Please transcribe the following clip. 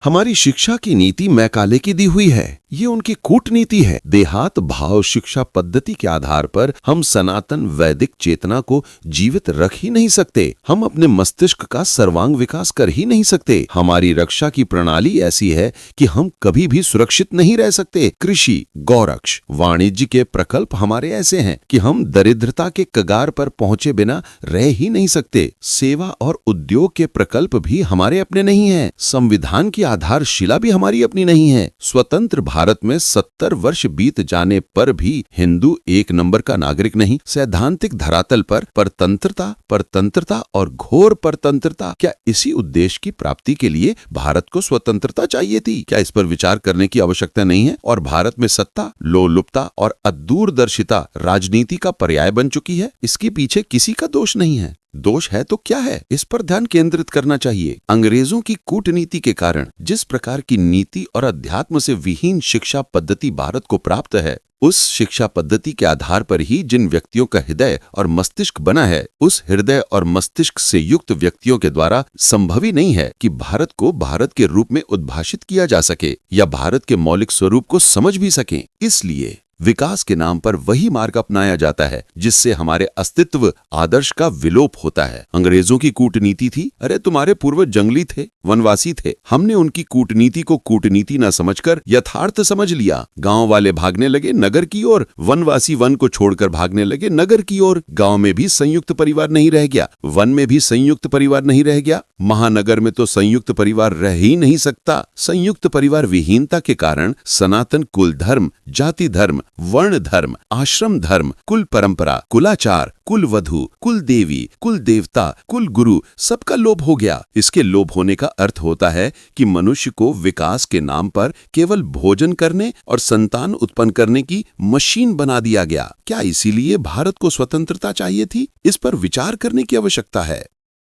हमारी शिक्षा की नीति मैकाले की दी हुई है। ये उनकी कूटनीति है। देहात भाव शिक्षा पद्धति के आधार पर हम सनातन वैदिक चेतना को जीवित रख ही नहीं सकते। हम अपने मस्तिष्क का सर्वांग विकास कर ही नहीं सकते। हमारी रक्षा की प्रणाली ऐसी है कि हम कभी भी सुरक्षित नहीं रह सकते। कृषि, गौरक्ष, वाणिज्य के प्रकल्प हमारे ऐसे हैं कि हम दरिद्रता के कगार पर पहुंचे बिना रह ही नहीं सकते। सेवा और उद्योग के प्रकल्प भी हमारे अपने नहीं हैं। संविधान की आधारशिला भी हमारी अपनी नहीं है। स्वतंत्र भारत में 70 वर्ष बीत जाने पर भी हिंदू एक नंबर का नागरिक नहीं। सैद्धांतिक धरातल पर परतंत्रता और घोर परतंत्रता। क्या इसी उद्देश्य की प्राप्ति के लिए भारत को स्वतंत्रता चाहिए थी? क्या इस पर विचार करने की आवश्यकता नहीं है? और भारत में सत्ता, लोलुपता और अदूरदर्शिता राजनीति का पर्याय बन चुकी है। इसके पीछे किसी का दोष नहीं है। दोष है तो क्या है? इस पर ध्यान केंद्रित करना चाहिए। अंग्रेजों की कूटनीति के कारण जिस प्रकार की नीति और अध्यात्म से विहीन शिक्षा पद्धति भारत को प्राप्त है, उस शिक्षा पद्धति के आधार पर ही जिन व्यक्तियों का हृदय और मस्तिष्क बना है, उस हृदय और मस्तिष्क से युक्त व्यक्तियों के द्वारा संभव ही नहीं है कि भारत को भारत के रूप में उद्भाषित किया जा सके या भारत के मौलिक स्वरूप को समझ भी सकें। इसलिए विकास के नाम पर वही मार्ग अपनाया जाता है जिससे हमारे अस्तित्व आदर्श का विलोप होता है। अंग्रेजों की कूटनीति थी, अरे तुम्हारे पूर्वज जंगली थे, वनवासी थे। हमने उनकी कूटनीति को कूटनीति न समझकर यथार्थ समझ लिया। गांव वाले भागने लगे नगर की ओर, वनवासी वन को छोड़कर भागने लगे नगर की ओर। गांव में भी संयुक्त परिवार नहीं रह गया, वन में भी संयुक्त परिवार नहीं रह गया, महानगर में तो संयुक्त परिवार रह ही नहीं सकता। संयुक्त परिवार विहीनता के कारण सनातन कुल धर्म, जाति धर्म, वर्ण धर्म, आश्रम धर्म, कुल परंपरा, कुलाचार, कुल वधु, कुल देवी, कुल देवता, कुल गुरु सबका लोप हो गया। इसके लोप होने का अर्थ होता है कि मनुष्य को विकास के नाम पर केवल भोजन करने और संतान उत्पन्न करने की मशीन बना दिया गया। क्या इसीलिए भारत को स्वतंत्रता चाहिए थी? इस पर विचार करने की आवश्यकता है।